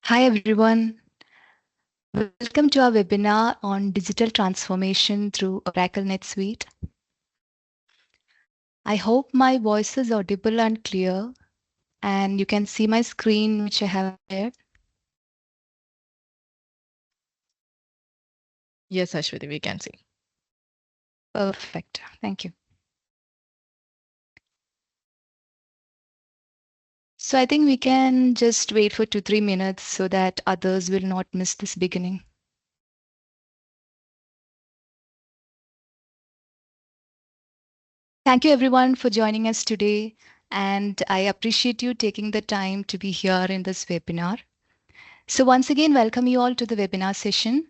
Hi everyone. Welcome to our webinar on digital transformation through Oracle NetSuite. I hope my voice is audible and clear and you can see my screen which I have shared. Yes, Ashwati, we can see. Perfect. Thank you. So I think we can just wait for 2-3 minutes so that others will not miss this beginning. Thank you everyone for joining us today, and I appreciate you taking the time to be here in this webinar. So once again, welcome you all to the webinar session.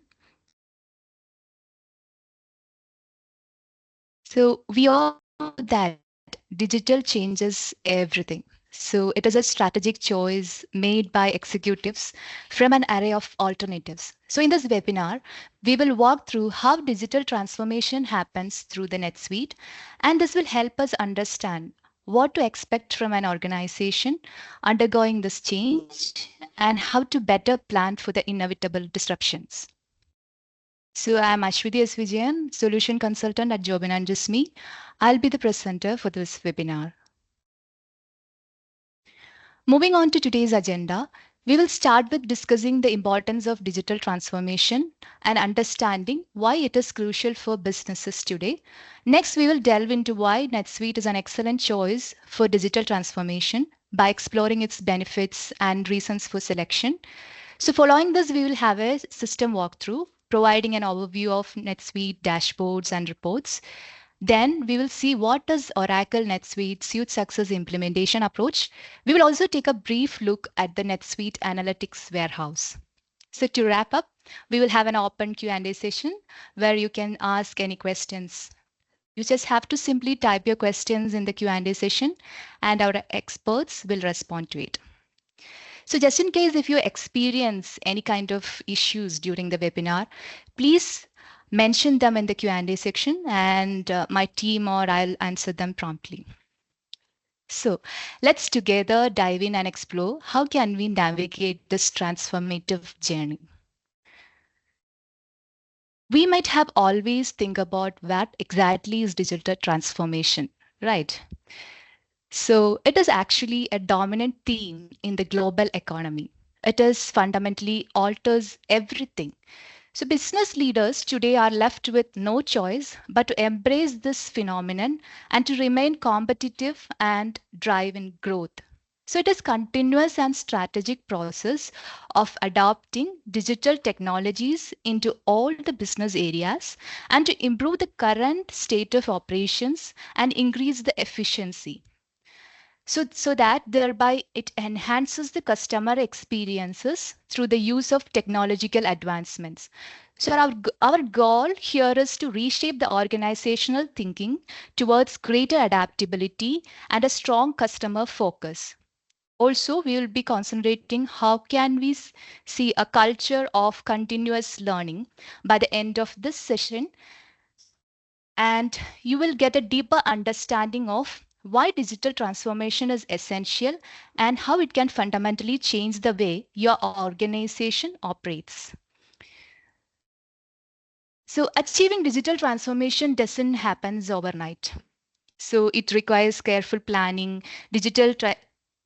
So we all know that digital changes everything. So it is a strategic choice made by executives from an array of alternatives. So in this webinar, we will walk through how digital transformation happens through the NetSuite, and this will help us understand what to expect from an organization undergoing this change and how to better plan for the inevitable disruptions. So I'm Ashwati S. Vijayan, Solution Consultant at Jobin and Jasmi. I'll be the presenter for this webinar. Moving on to today's agenda, we will start with discussing the importance of digital transformation and understanding why it is crucial for businesses today. Next, we will delve into why NetSuite is an excellent choice for digital transformation by exploring its benefits and reasons for selection. So following this, we will have a system walkthrough, providing an overview of NetSuite dashboards and reports. Then we will see what does Oracle NetSuite SuiteSuccess implementation approach. We will also take a brief look at the NetSuite Analytics Warehouse. So to wrap up, we will have an open Q&A session where you can ask any questions. You just have to simply type your questions in the Q&A session and our experts will respond to it. So just in case if you experience any kind of issues during the webinar, please mention them in the Q&A section and my team or I'll answer them promptly. So let's together dive in and explore how can we navigate this transformative journey. We might have always think about what exactly is digital transformation, right? So it is actually a dominant theme in the global economy. It is fundamentally alters everything. So business leaders today are left with no choice but to embrace this phenomenon and to remain competitive and drive in growth. So it is continuous and strategic process of adopting digital technologies into all the business areas and to improve the current state of operations and increase the efficiency. So that thereby it enhances the customer experiences through the use of technological advancements. So our goal here is to reshape the organizational thinking towards greater adaptability and a strong customer focus. Also, we will be concentrating how can we see a culture of continuous learning by the end of this session, and you will get a deeper understanding of why digital transformation is essential and how it can fundamentally change the way your organization operates. So achieving digital transformation doesn't happen overnight. So it requires careful planning,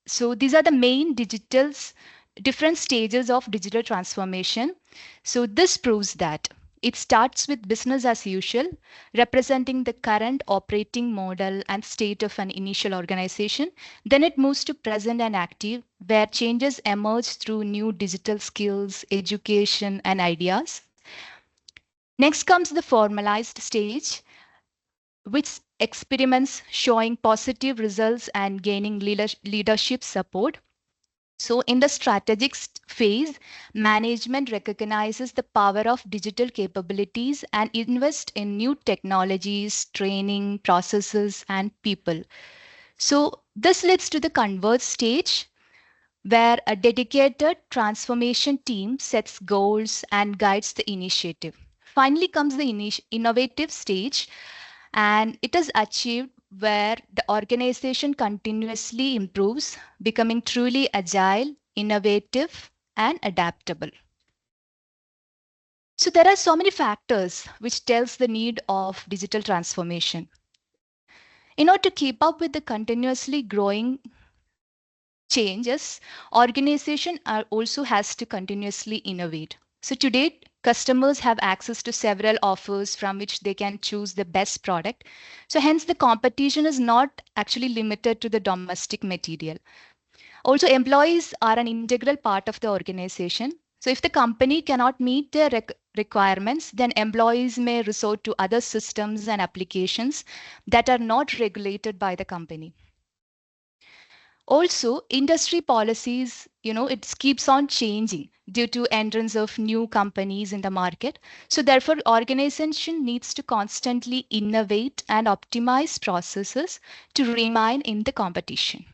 so these are the main different stages of digital transformation. So this proves that it starts with business as usual, representing the current operating model and state of an initial organization. Then it moves to present and active, where changes emerge through new digital skills, education, and ideas. Next comes the formalized stage, which experiments showing positive results and gaining leadership support. So in the strategic phase, management recognizes the power of digital capabilities and invest in new technologies, training, processes, and people. So this leads to the converge stage, where a dedicated transformation team sets goals and guides the initiative. Finally comes the innovative stage, and it is achieved where the organization continuously improves, becoming truly agile, innovative, and adaptable. So there are so many factors which tells the need of digital transformation. In order to keep up with the continuously growing changes, organization also has to continuously innovate. So today, customers have access to several offers from which they can choose the best product. So hence the competition is not actually limited to the domestic material. Also, employees are an integral part of the organization. So if the company cannot meet their requirements, then employees may resort to other systems and applications that are not regulated by the company. Also, industry policies, it keeps on changing due to entrance of new companies in the market. So therefore, organization needs to constantly innovate and optimize processes to remain in the competition.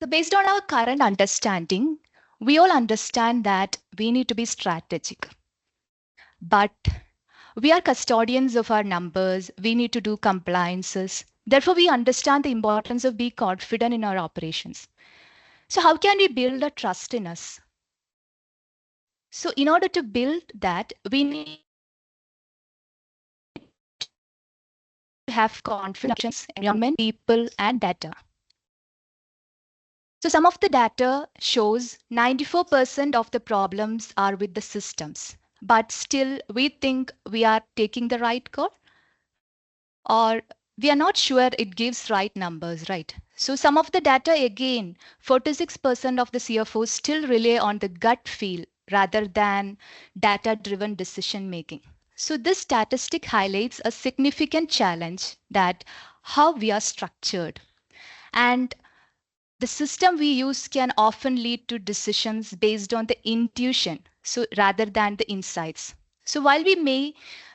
So based on our current understanding, we all understand that we need to be strategic. But we are custodians of our numbers. We need to do compliances. Therefore, we understand the importance of being confident in our operations. So how can we build a trust in us? So in order to build that, we need to have confidence, environment, people, and data. So some of the data shows 94% of the problems are with the systems, but still we think we are taking the right call, or we are not sure it gives right numbers, right? So some of the data again, 46% of the CFOs still rely on the gut feel rather than data-driven decision making. So this statistic highlights a significant challenge that how we are structured. And the system we use can often lead to decisions based on the intuition, so rather than the insights. So while we may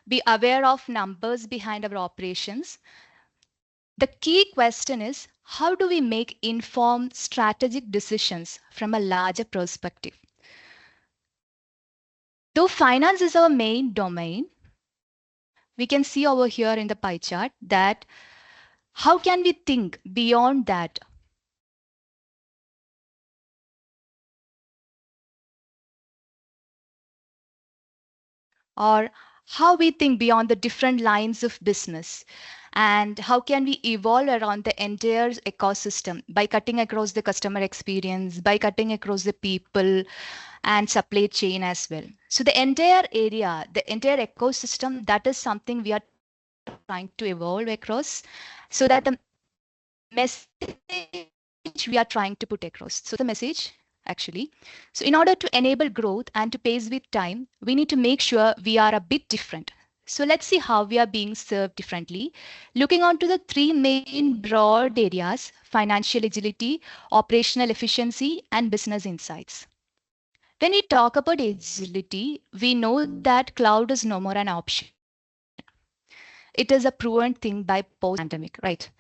be aware of numbers behind our operations, the key question is how do we make informed strategic decisions from a larger perspective? Though finance is our main domain, we can see over here in the pie chart that how can we think beyond that? Or how we think beyond the different lines of business, and how can we evolve around the entire ecosystem by cutting across the customer experience, by cutting across the people and supply chain as well. So the entire area, the entire ecosystem, that is something we are trying to evolve across, so that the message we are trying to put across. So the message actually. So in order to enable growth and to pace with time, we need to make sure we are a bit different. So let's see how we are being served differently. Looking on to the three main broad areas: financial agility, operational efficiency, and business insights. When we talk about agility, we know that cloud is no more an option. It is a proven thing by post-pandemic, right?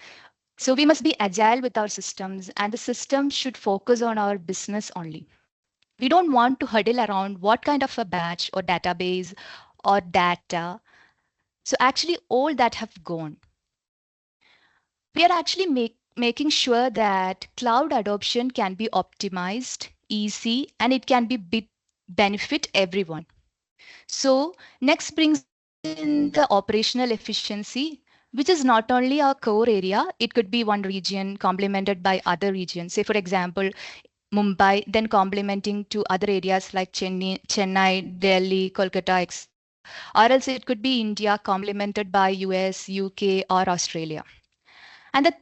So we must be agile with our systems, and the system should focus on our business only. We don't want to huddle around what kind of a batch or database or data. So actually all that have gone. We are actually making sure that cloud adoption can be optimized, easy, and it can be benefit everyone. So next brings in the operational efficiency, which is not only our core area, it could be one region complemented by other regions. Say, for example, Mumbai, then complementing to other areas like Chennai, Delhi, Kolkata, etc. Or else it could be India complemented by US, UK, or Australia. And the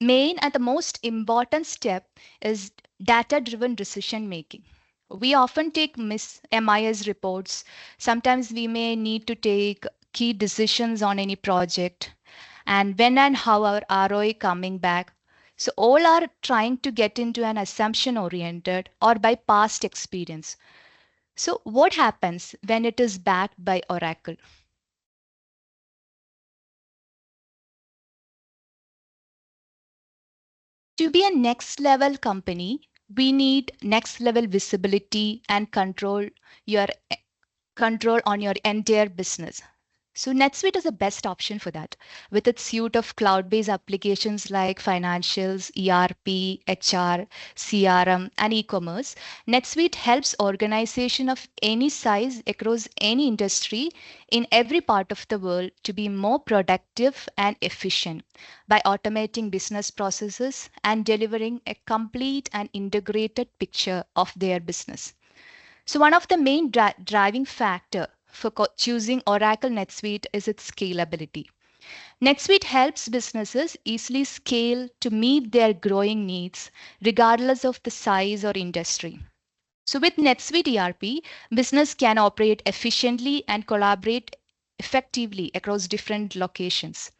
main and the most important step is data-driven decision making. We often take MIS reports. Sometimes we may need to take key decisions on any project and when and how our ROI coming back. So all are trying to get into an assumption oriented or by past experience. So what happens when it is backed by Oracle? To be a next level company, we need next level visibility and control on your entire business. So NetSuite is the best option for that. With its suite of cloud-based applications like financials, ERP, HR, CRM, and e-commerce, NetSuite helps organization of any size across any industry in every part of the world to be more productive and efficient by automating business processes and delivering a complete and integrated picture of their business. So one of the main driving factor for choosing Oracle NetSuite is its scalability. NetSuite helps businesses easily scale to meet their growing needs, regardless of the size or industry. So with NetSuite ERP, business can operate efficiently and collaborate effectively across different locations.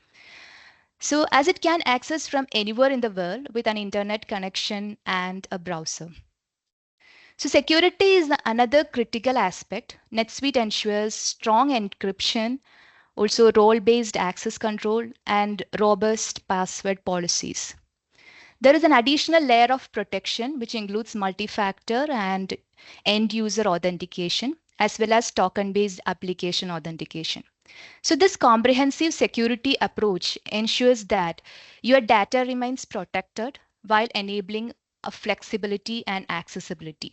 So as it can access from anywhere in the world with an internet connection and a browser. So security is another critical aspect. NetSuite ensures strong encryption, also role-based access control, and robust password policies. There is an additional layer of protection, which includes multi-factor and end-user authentication, as well as token-based application authentication. So this comprehensive security approach ensures that your data remains protected while enabling a flexibility and accessibility.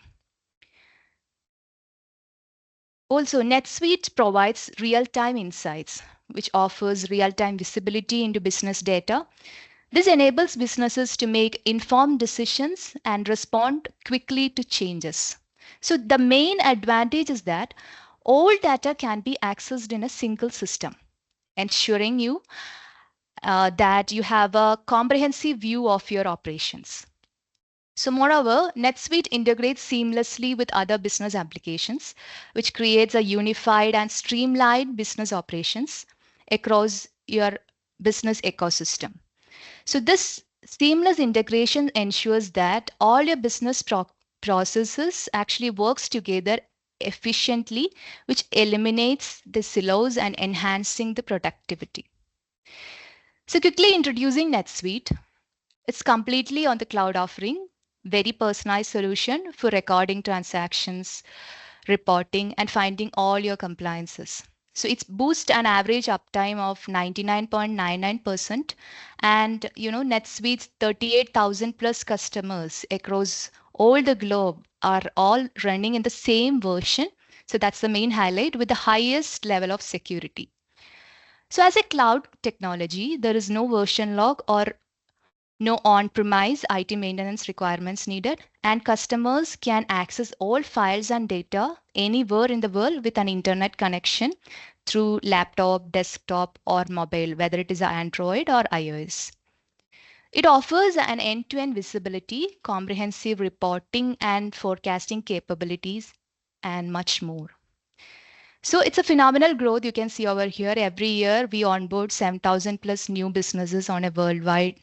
Also, NetSuite provides real-time insights, which offers real-time visibility into business data. This enables businesses to make informed decisions and respond quickly to changes. So the main advantage is that all data can be accessed in a single system, ensuring that you have a comprehensive view of your operations. So moreover, NetSuite integrates seamlessly with other business applications, which creates a unified and streamlined business operations across your business ecosystem. So this seamless integration ensures that all your business processes actually works together efficiently, which eliminates the silos and enhancing the productivity. So quickly introducing NetSuite. It's completely on the cloud offering, very personalized solution for recording transactions, reporting, and finding all your compliances. So it's boost an average uptime of 99.99%, and NetSuite's 38,000 plus customers across all the globe are all running in the same version. So that's the main highlight with the highest level of security. So as a cloud technology, there is no version log or no on-premise IT maintenance requirements needed, and customers can access all files and data anywhere in the world with an internet connection through laptop, desktop, or mobile, whether it is Android or iOS. It offers an end-to-end visibility, comprehensive reporting and forecasting capabilities, and much more. So it's a phenomenal growth. You can see over here, every year we onboard 7,000 plus new businesses on a worldwide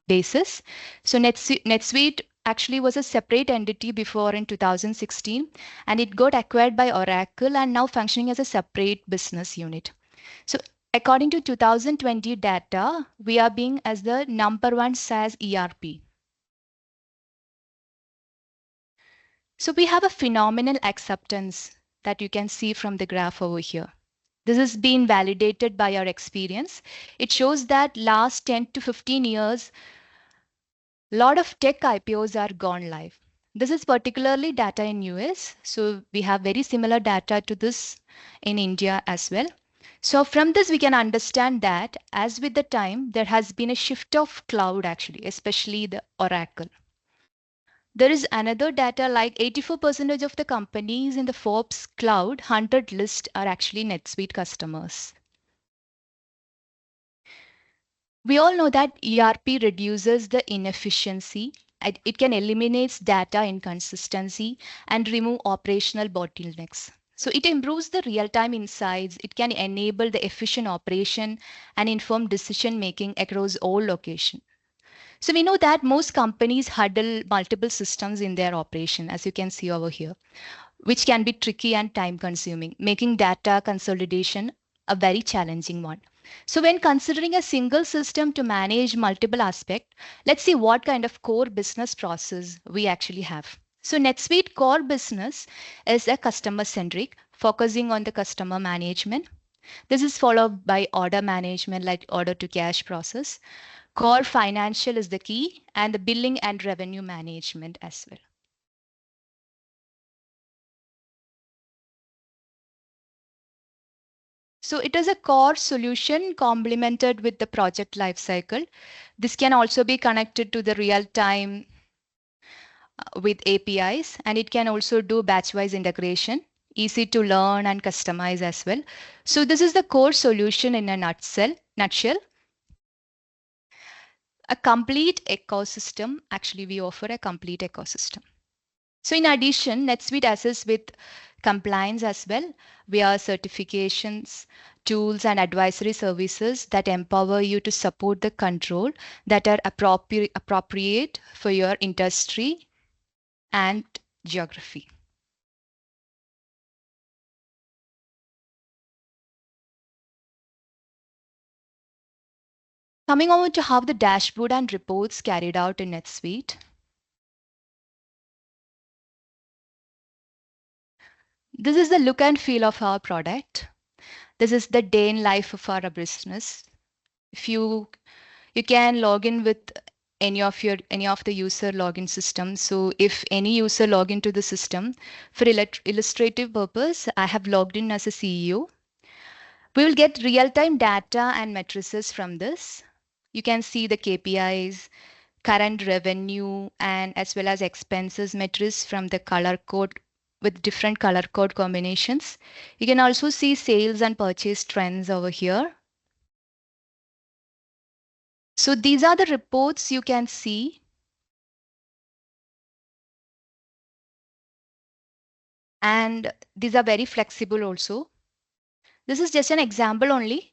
basis. So NetSuite actually was a separate entity before in 2016, and it got acquired by Oracle and now functioning as a separate business unit. So according to 2020 data, we are being as the #1 SaaS ERP. So we have a phenomenal acceptance that you can see from the graph over here. This has been validated by our experience. It shows that last 10 to 15 years, a lot of tech IPOs are gone live. This is particularly data in US. So we have very similar data to this in India as well. So from this, we can understand that as with the time, there has been a shift of cloud actually, especially the Oracle. There is another data like 84% of the companies in the Forbes Cloud 100 list are actually NetSuite customers. We all know that ERP reduces the inefficiency. It can eliminate data inconsistency and remove operational bottlenecks. So it improves the real-time insights. It can enable the efficient operation and informed decision making across all locations. So we know that most companies huddle multiple systems in their operation, as you can see over here, which can be tricky and time consuming, making data consolidation a very challenging one. So when considering a single system to manage multiple aspects, let's see what kind of core business process we actually have. So NetSuite core business is a customer centric, focusing on the customer management. This is followed by order management, like order to cash process. Core financial is the key, and the billing and revenue management as well. So it is a core solution complemented with the project lifecycle. This can also be connected to the real time with APIs, and it can also do batch-wise integration, easy to learn and customize as well. So this is the core solution in a nutshell. A complete ecosystem. Actually, we offer a complete ecosystem. So in addition, NetSuite assists with compliance as well via certifications, tools, and advisory services that empower you to support the control that are appropriate for your industry and geography. Coming over to how the dashboard and reports carried out in NetSuite. This is the look and feel of our product. This is the day in life of our business. If you can log in with any of the user login systems. So if any user log into the system for illustrative purpose, I have logged in as a CEO. We will get real-time data and matrices from this. You can see the KPIs, current revenue, and as well as expenses matrix from the color code with different color code combinations. You can also see sales and purchase trends over here. So these are the reports you can see. And these are very flexible also. This is just an example only.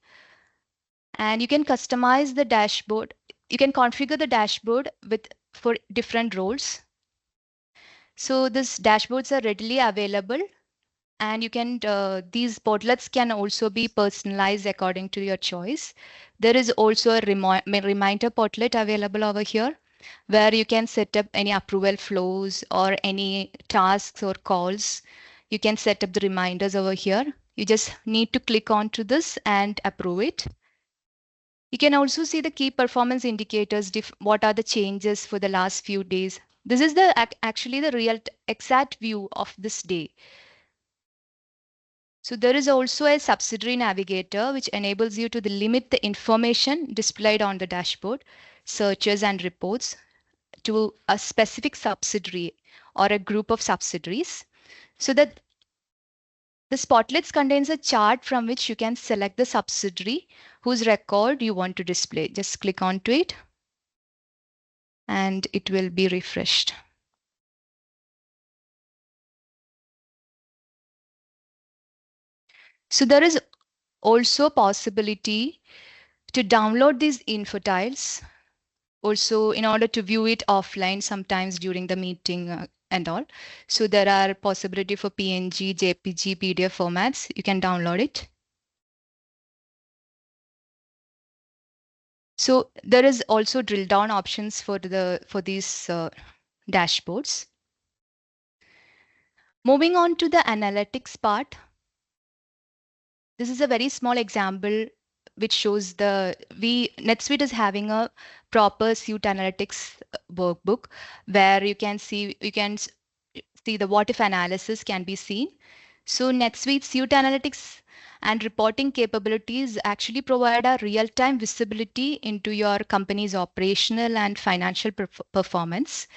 And you can customize the dashboard. You can configure the dashboard for different roles. So these dashboards are readily available, and you can these portlets can also be personalized according to your choice. There is also a reminder portlet available over here where you can set up any approval flows or any tasks or calls. You can set up the reminders over here. You just need to click onto this and approve it. You can also see the key performance indicators, what are the changes for the last few days. This is the actually the real exact view of this day. So there is also a subsidiary navigator which enables you to limit the information displayed on the dashboard, searches and reports to a specific subsidiary or a group of subsidiaries, so that the Spotlets contains a chart from which you can select the subsidiary whose record you want to display. Just click onto it and it will be refreshed. So there is also possibility to download these info tiles also in order to view it offline sometimes during the meeting and all. So there are possibility for PNG, JPG, PDF formats. You can download it. So there is also drill down options for these dashboards. Moving on to the analytics part. This is a very small example which shows NetSuite is having a proper suite analytics workbook where you can see the what if analysis can be seen. So NetSuite Suite Analytics and reporting capabilities actually provide a real-time visibility into your company's operational and financial performance.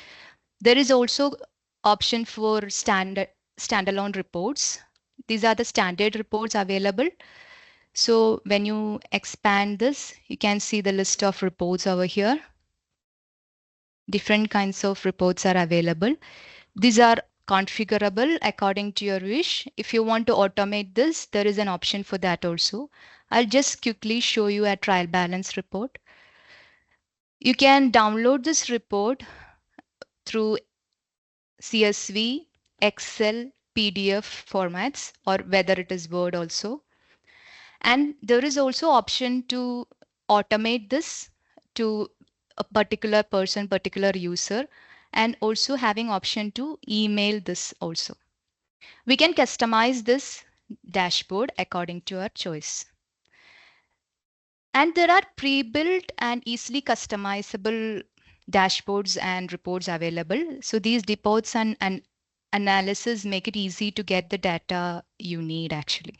There is also option for standalone reports. These are the standard reports available. So when you expand this, you can see the list of reports over here. Different kinds of reports are available. These are configurable according to your wish. If you want to automate this, there is an option for that also. I'll just quickly show you a trial balance report. You can download this report through CSV, Excel, PDF formats, or whether it is Word also. And there is also option to automate this to a particular person, particular user, and also having option to email this also. We can customize this dashboard according to our choice. And there are pre-built and easily customizable dashboards and reports available. So these reports and analysis make it easy to get the data you need actually.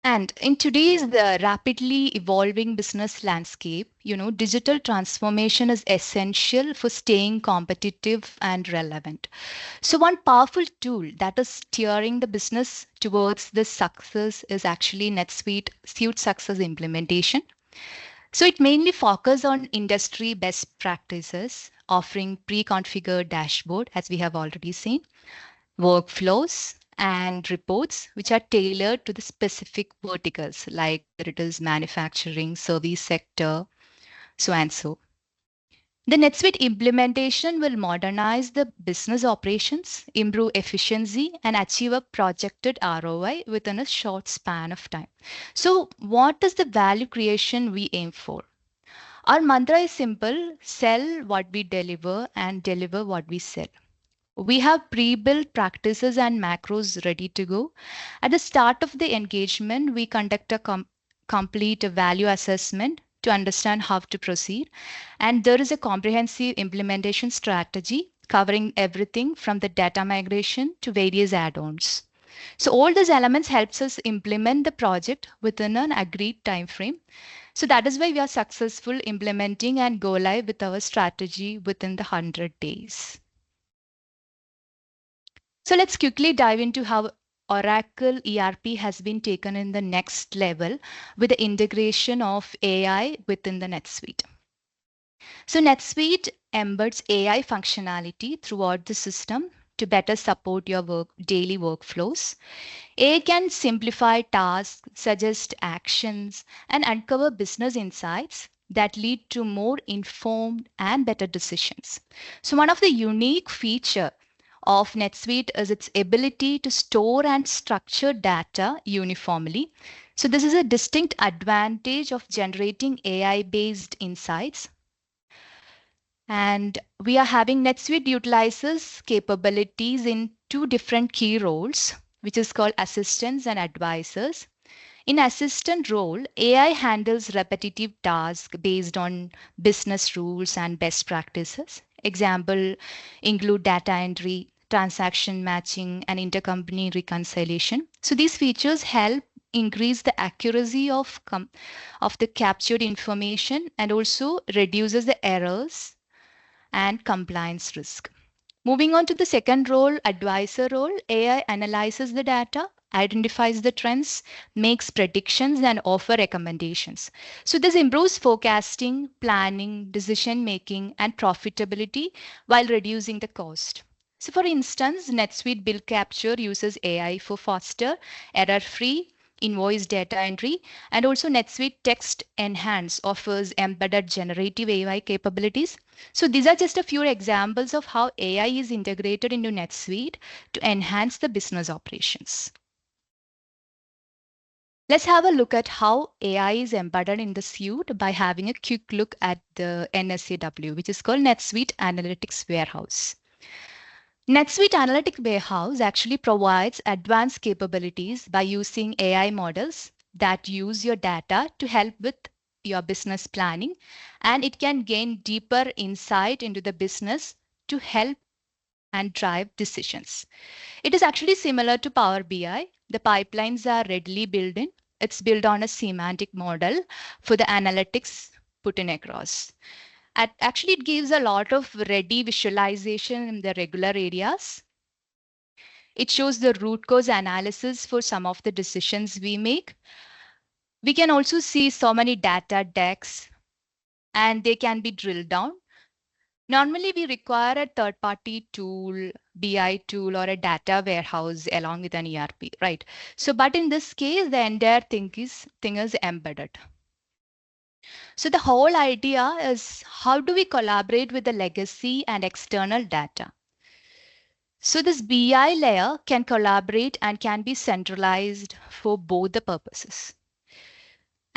And in today's rapidly evolving business landscape, digital transformation is essential for staying competitive and relevant. So one powerful tool that is steering the business towards this success is actually NetSuite SuiteSuccess Implementation. So it mainly focuses on industry best practices, offering pre-configured dashboard, as we have already seen, workflows and reports which are tailored to the specific verticals like whether it is manufacturing, service sector, so and so. The NetSuite implementation will modernize the business operations, improve efficiency, and achieve a projected ROI within a short span of time. So, what is the value creation we aim for? Our mantra is simple: sell what we deliver and deliver what we sell. We have pre-built practices and macros ready to go. At the start of the engagement, we conduct a complete value assessment to understand how to proceed. And there is a comprehensive implementation strategy covering everything from the data migration to various add-ons. So all these elements helps us implement the project within an agreed time frame. So that is why we are successful implementing and go live with our strategy within the 100 days. So let's quickly dive into how Oracle ERP has been taken in the next level with the integration of AI within the NetSuite. So NetSuite embeds AI functionality throughout the system to better support your daily workflows. AI can simplify tasks, suggest actions, and uncover business insights that lead to more informed and better decisions. So one of the unique feature of NetSuite is its ability to store and structure data uniformly. So this is a distinct advantage of generating AI-based insights. And we are having NetSuite utilizes capabilities in two different key roles, which is called assistants and advisors. In assistant role, AI handles repetitive tasks based on business rules and best practices. Example include data entry, transaction matching, and intercompany reconciliation. So these features help increase the accuracy of the captured information and also reduces the errors and compliance risk. Moving on to the second role, advisor role, AI analyzes the data, identifies the trends, makes predictions, and offer recommendations. So this improves forecasting, planning, decision making, and profitability while reducing the cost. So for instance, NetSuite Bill Capture uses AI for faster, error-free invoice data entry, and also NetSuite Text Enhance offers embedded generative AI capabilities. So these are just a few examples of how AI is integrated into NetSuite to enhance the business operations. Let's have a look at how AI is embedded in the suite by having a quick look at the NSAW, which is called NetSuite Analytics Warehouse. NetSuite Analytics Warehouse actually provides advanced capabilities by using AI models that use your data to help with your business planning, and it can gain deeper insight into the business to help and drive decisions. It is actually similar to Power BI. The pipelines are readily built in. It's built on a semantic model for the analytics put in across. Actually, it gives a lot of ready visualization in the regular areas. It shows the root cause analysis for some of the decisions we make. We can also see so many data decks and they can be drilled down. Normally, we require a third-party tool, BI tool, or a data warehouse along with an ERP, right? So, but in this case, the entire thing is embedded. So the whole idea is how do we collaborate with the legacy and external data? So this BI layer can collaborate and can be centralized for both the purposes.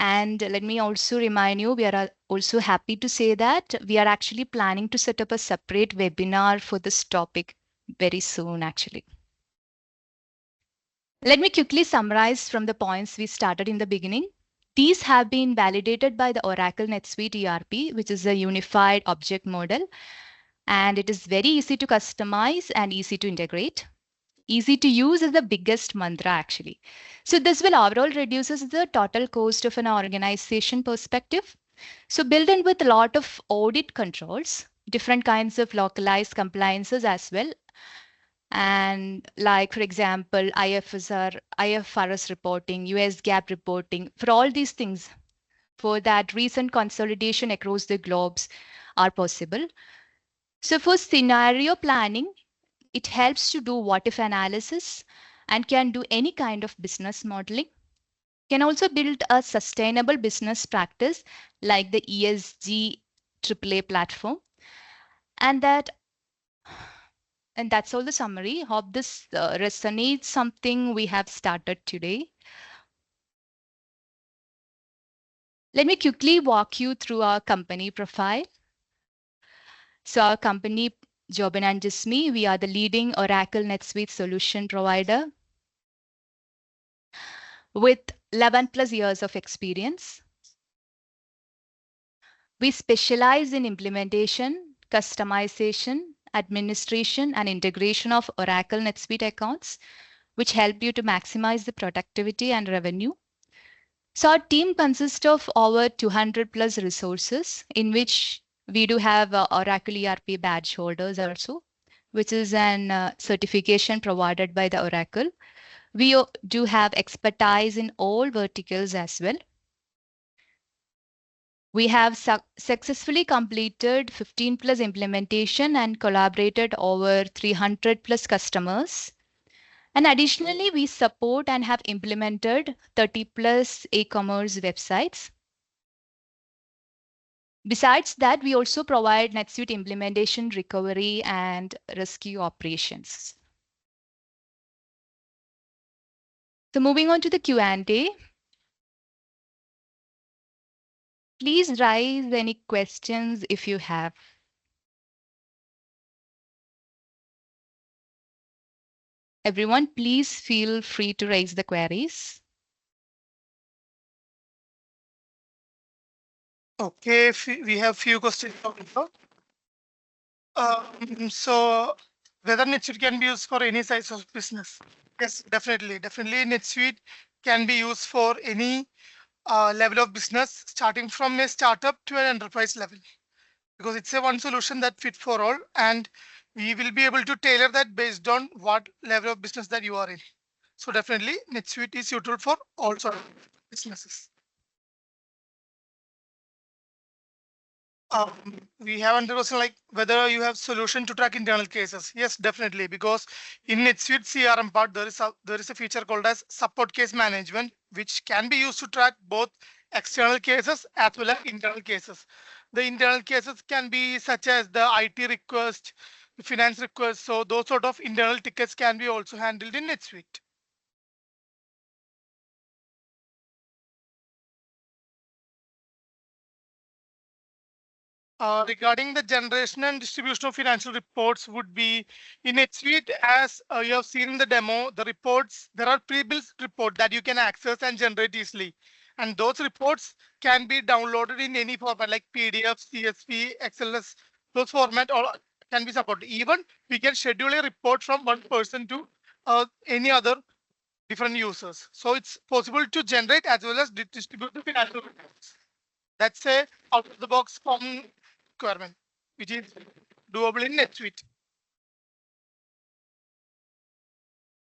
And let me also remind you, we are also happy to say that we are actually planning to set up a separate webinar for this topic very soon, actually. Let me quickly summarize from the points we started in the beginning. These have been validated by the Oracle NetSuite ERP, which is a unified object model, and it is very easy to customize and easy to integrate. Easy to use is the biggest mantra actually. So this will overall reduces the total cost of an organization perspective. So built in with a lot of audit controls, different kinds of localized compliances as well. And like, for example, IFRS reporting, US GAAP reporting, for all these things, for that recent consolidation across the globes are possible. So for scenario planning, it helps to do what if analysis and can do any kind of business modeling. Can also build a sustainable business practice like the ESG AAA platform. And that's all the summary. Hope this resonates something we have started today. Let me quickly walk you through our company profile. So our company, Jobin and Jismi, we are the leading Oracle NetSuite solution provider with 11 plus years of experience. We specialize in implementation, customization, administration, and integration of Oracle NetSuite accounts, which help you to maximize the productivity and revenue. So our team consists of over 200 plus resources, in which we do have Oracle ERP badge holders also, which is an certification provided by the Oracle. We do have expertise in all verticals as well. We have successfully completed 15 plus implementation and collaborated over 300 plus customers. And additionally, we support and have implemented 30 plus e-commerce websites. Besides that, we also provide NetSuite implementation recovery and rescue operations. So moving on to the Q&A. Please raise any questions if you have. Everyone, please feel free to raise the queries. Okay, we have few questions. So whether NetSuite can be used for any size of business? Yes, definitely. Definitely NetSuite can be used for any level of business, starting from a startup to an enterprise level, because it's a one solution that fit for all, and we will be able to tailor that based on what level of business that you are in. So definitely NetSuite is suitable for all sort of businesses. We have another question like whether you have solution to track internal cases. Yes, definitely, because in NetSuite CRM part there is a feature called as support case management, which can be used to track both external cases as well as internal cases. The internal cases can be such as the IT request, the finance request. So those sort of internal tickets can be also handled in NetSuite. Regarding the generation and distribution of financial reports would be in NetSuite, as you have seen in the demo, the reports, there are pre-built reports that you can access and generate easily. And those reports can be downloaded in any format like PDF, CSV, XLS, those format all can be supported. Even we can schedule a report from one person to any other different users. So it's possible to generate as well as distribute the financial reports. That's a out of the box form requirement, which is doable in NetSuite.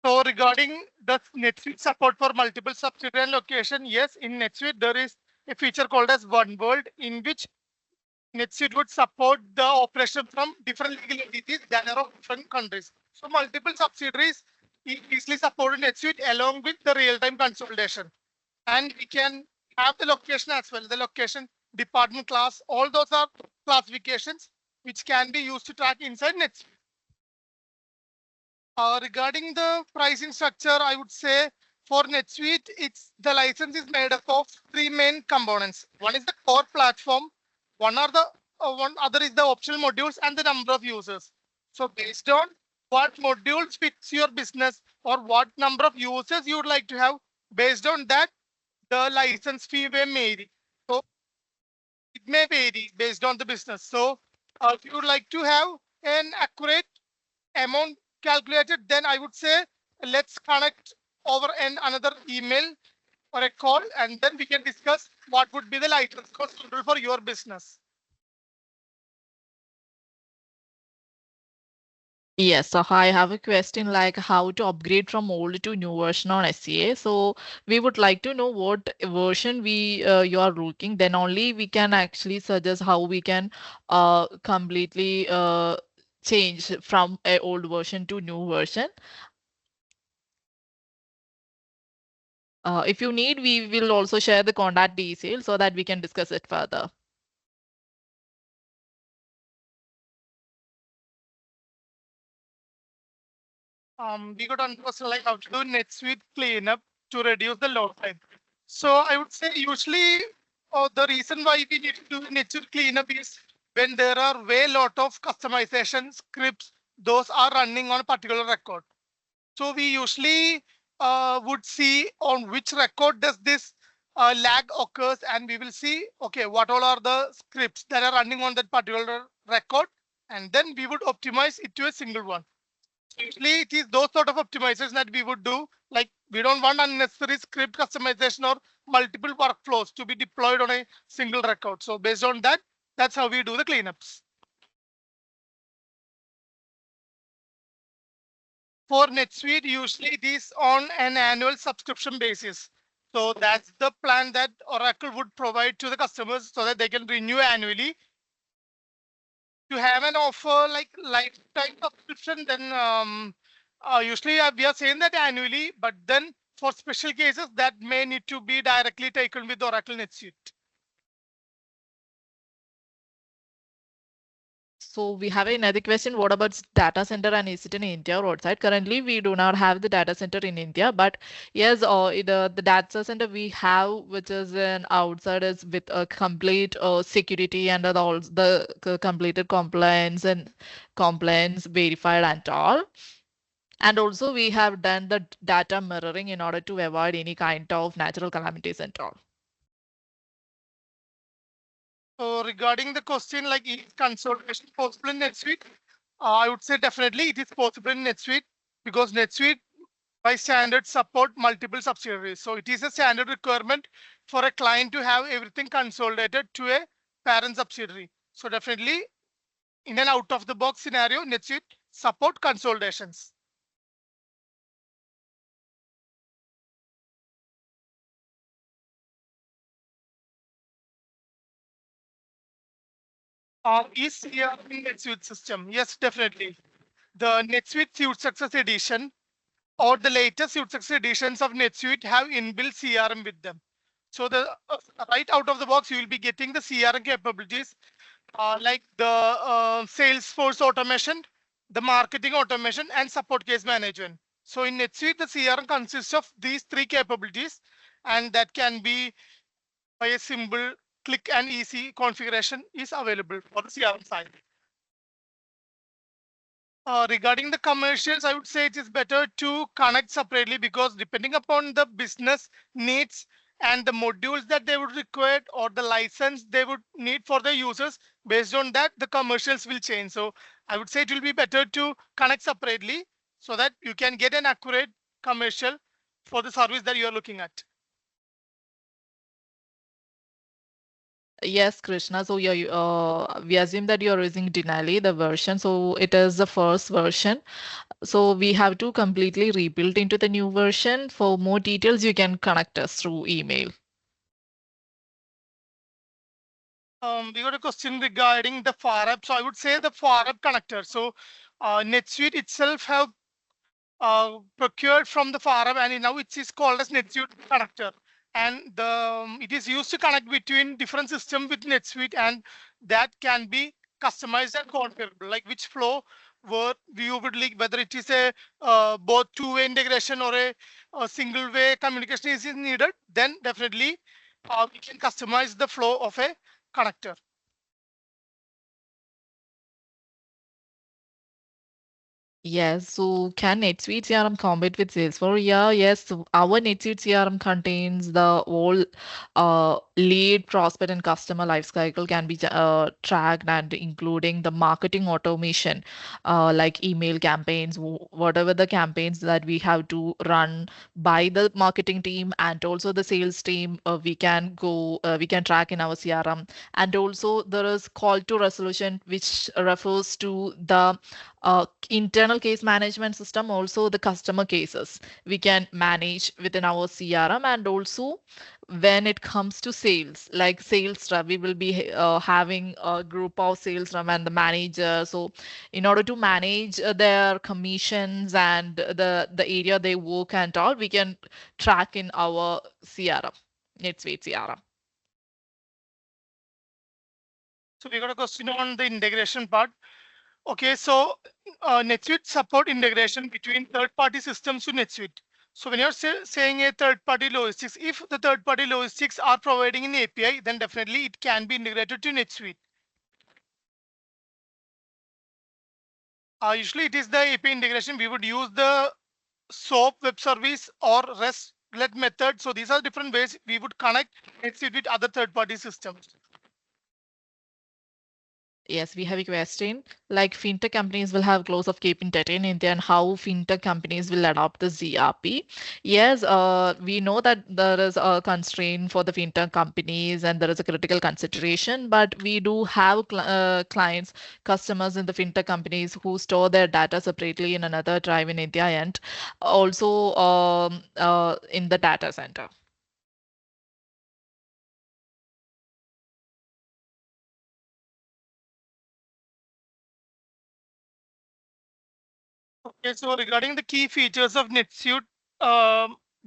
So regarding the NetSuite support for multiple subsidiary and location, yes, in NetSuite there is a feature called as One World, in which NetSuite would support the operation from different legal entities that are of different countries. So multiple subsidiaries easily support NetSuite along with the real-time consolidation. And we can have the location as well, the location, department class, all those are classifications which can be used to track inside NetSuite. Regarding the pricing structure, I would say For NetSuite, it's the license is made up of three main components. One is the core platform, one other is the optional modules and the number of users. So based on what modules fits your business or what number of users you would like to have, based on that, the license fee may vary. So it may vary based on the business. So if you would like to have an accurate amount calculated, then I would say let's connect over another email or a call, and then we can discuss what would be the license cost suitable for your business. Yes, so I have a question like how to upgrade from old to new version on SCA. So we would like to know what version you are looking. Then only we can actually suggest how we can completely change from a old version to new version. If you need, we will also share the contact details so that we can discuss it further. We got on question like how to do NetSuite cleanup to reduce the load time. So I would say usually the reason why we need to do NetSuite cleanup is when there are way lot of customization scripts, those are running on a particular record. So we usually would see on which record does this lag occurs, and we will see, okay, what all are the scripts that are running on that particular record, and then we would optimize it to a single one. So usually it is those sort of optimizations that we would do. Like we don't want unnecessary script customization or multiple workflows to be deployed on a single record. So based on that, that's how we do the cleanups. For NetSuite, usually it is on an annual subscription basis. So that's the plan that Oracle would provide to the customers so that they can renew annually. To have an offer like lifetime subscription, then usually we are saying that annually, but then for special cases that may need to be directly taken with Oracle NetSuite. So we have another question. What about data center and is it in India or outside? Currently, we do not have the data center in India, but yes, the data center we have, which is in outside, is with a complete security and the completed compliance verified and all. And also we have done the data mirroring in order to avoid any kind of natural calamities and all. So regarding the question like is consolidation possible in NetSuite, I would say definitely it is possible in NetSuite because NetSuite by standard support multiple subsidiaries. So it is a standard requirement for a client to have everything consolidated to a parent subsidiary. So definitely in an out of the box scenario, NetSuite support consolidations. Is here in NetSuite system? Yes, definitely. The NetSuite SuiteSuccess edition or the latest SuiteSuccess editions of NetSuite have inbuilt CRM with them. So the right out of the box, you will be getting the CRM capabilities like the Salesforce automation, the marketing automation, and support case management. So in NetSuite, the CRM consists of these three capabilities, and that can be by a simple click and easy configuration is available for the CRM side. Regarding the commercials, I would say it is better to connect separately because depending upon the business needs and the modules that they would require or the license they would need for the users, based on that, the commercials will change. So I would say it will be better to connect separately so that you can get an accurate commercial for the service that you are looking at. Yes, Krishna. So we assume that you're using Denali, the version. So it is the first version. So we have to completely rebuild into the new version. For more details, you can connect us through email. We got a question regarding the FARAP. So I would say the FARAP connector. So NetSuite itself have procured from the FARAP and now it is called as NetSuite connector. And it is used to connect between different systems with NetSuite, and that can be customized and configurable, like which flow where we would like whether it is a both two-way integration or a single-way communication is needed, then definitely we can customize the flow of a connector. Yes, so can NetSuite CRM compete with Salesforce? Yeah, yes. So our NetSuite CRM contains the whole lead, prospect, and customer lifecycle can be tracked, and including the marketing automation, like email campaigns, whatever the campaigns that we have to run by the marketing team and also the sales team, we can track in our CRM. And also there is call to resolution, which refers to the internal case management system, also the customer cases we can manage within our CRM. And also when it comes to sales, like sales rep, we will be having a group of sales rep and the manager. So in order to manage their commissions and the area they work and all, we can track in our CRM, NetSuite CRM. So we got a question on the integration part. Okay, so NetSuite support integration between third-party systems to NetSuite. So when you're saying a third-party logistics, if the third-party logistics are providing an API, then definitely it can be integrated to NetSuite. Usually it is the API integration. We would use the SOAP web service or REST-led method. So these are different ways we would connect NetSuite with other third-party systems. Yes, we have a question. Like fintech companies will have close of keeping data in India, and how fintech companies will adopt the ZRP. Yes, we know that there is a constraint for the fintech companies and there is a critical consideration, but we do have clients, customers in the fintech companies who store their data separately in another drive in India and also in the data center. Okay, so regarding the key features of NetSuite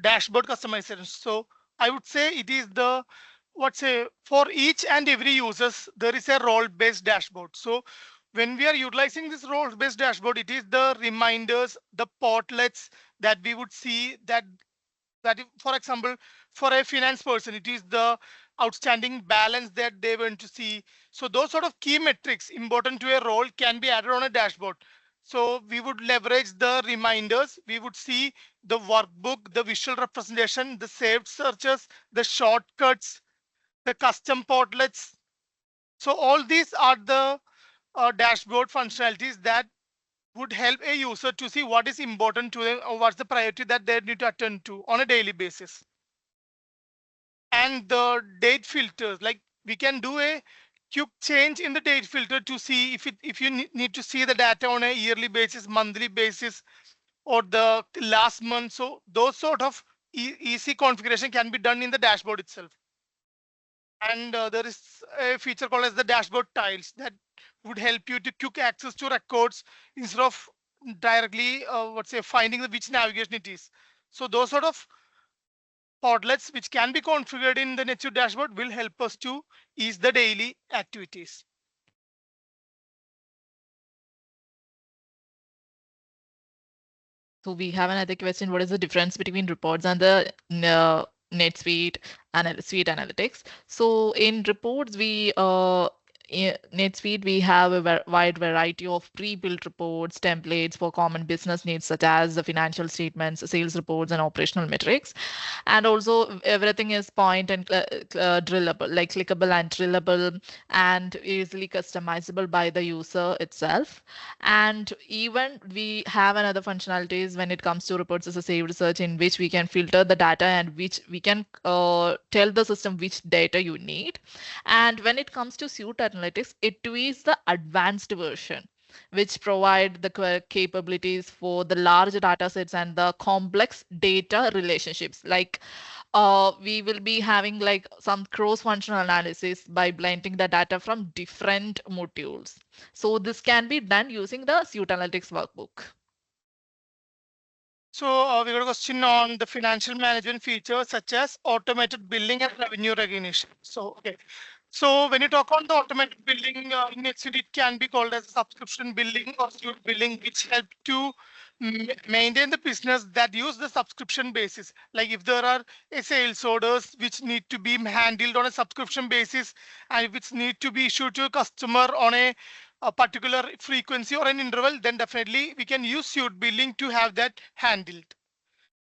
dashboard customization, so I would say it is the what's a for each and every users there is a role-based dashboard. So when we are utilizing this role-based dashboard, it is the reminders, the portlets that we would see that for example, for a finance person, it is the outstanding balance that they want to see. So those sort of key metrics important to a role can be added on a dashboard. So we would leverage the reminders. We would see the workbook, the visual representation, the saved searches, the shortcuts, the custom portlets. So all these are the dashboard functionalities that would help a user to see what is important to them or what's the priority that they need to attend to on a daily basis. And the date filters, like we can do a quick change in the date filter to see if you need to see the data on a yearly basis, monthly basis, or the last month. So those sort of easy configuration can be done in the dashboard itself. And there is a feature called as the dashboard tiles that would help you to quick access to records instead of directly what's say finding the which navigation it is. So those sort of portlets which can be configured in the NetSuite dashboard will help us to ease the daily activities. So we have another question. What is the difference between reports and the NetSuite Suite Analytics? So in reports, in NetSuite, we have a wide variety of pre-built reports, templates for common business needs, such as the financial statements, sales reports, and operational metrics. And also everything is point and drillable, like clickable and drillable, and easily customizable by the user itself. And even we have another functionalities when it comes to reports as a saved search, in which we can filter the data and which we can tell the system which data you need. And when it comes to Suite Analytics, it is the advanced version which provide the capabilities for the large data sets and the complex data relationships. Like we will be having like some cross-functional analysis by blending the data from different modules. So this can be done using the Suite Analytics workbook. So we got a question on the financial management features such as automated billing and revenue recognition. So okay, So when you talk on the automated billing in NetSuite, it can be called as subscription billing or suite billing, which help to maintain the business that use the subscription basis. Like if there are sales orders which need to be handled on a subscription basis and which need to be issued to a customer on a particular frequency or an interval, then definitely we can use suite billing to have that handled.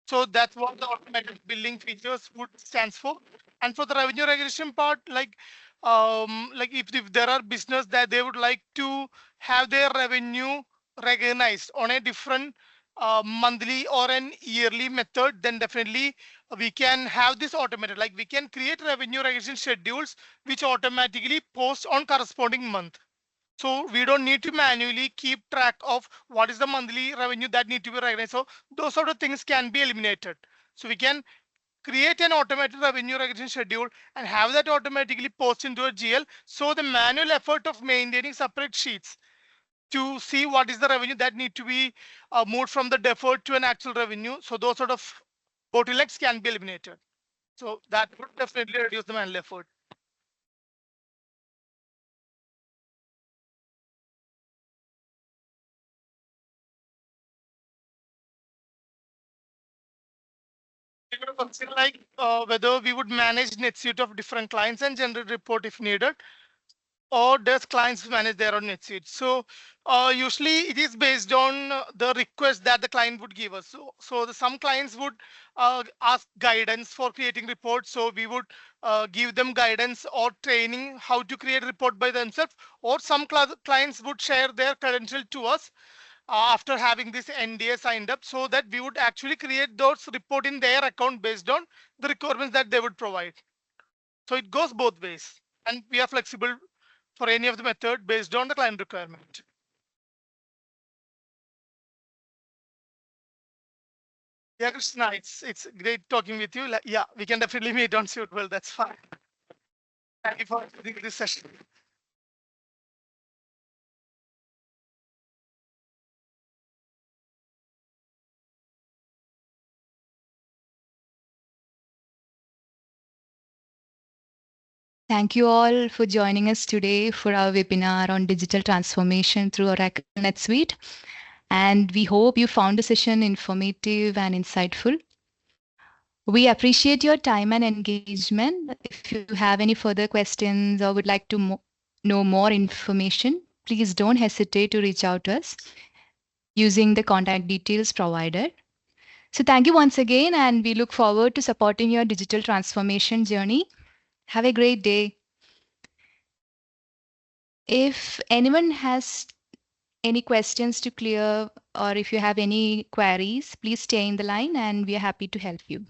So that's what the automated billing features would stands for. And for the revenue recognition part, like if there are business that they would like to have their revenue recognized on a different monthly or an yearly method, then definitely we can have this automated. Like we can create revenue recognition schedules which automatically post on corresponding month. So we don't need to manually keep track of what is the monthly revenue that need to be recognized. So those sort of things can be eliminated. So we can create an automated revenue recognition schedule and have that automatically post into a GL. So the manual effort of maintaining separate sheets to see what is the revenue that need to be moved from the deferred to an actual revenue. So those sort of bottlenecks can be eliminated. So that would definitely reduce the manual effort. We would consider like whether we would manage NetSuite of different clients and generate report if needed, or does clients manage their own NetSuite? So usually it is based on the request that the client would give us. So some clients would ask guidance for creating reports. So we would give them guidance or training how to create a report by themselves, or some clients would share their credential to us after having this NDA signed up, so that we would actually create those report in their account based on the requirements that they would provide. So it goes both ways, and we are flexible for any of the method based on the client requirement. Yeah, Krishna, it's great talking with you. Yeah, we can definitely meet on Suite. Well, that's fine. Thank you for attending this session. Thank you all for joining us today for our webinar on digital transformation through Oracle NetSuite. And we hope you found the session informative and insightful. We appreciate your time and engagement. If you have any further questions or would like to know more information, please don't hesitate to reach out to us using the contact details provided. So thank you once again, and we look forward to supporting your digital transformation journey. Have a great day. If anyone has any questions to clear or if you have any queries, please stay in the line and we are happy to help you.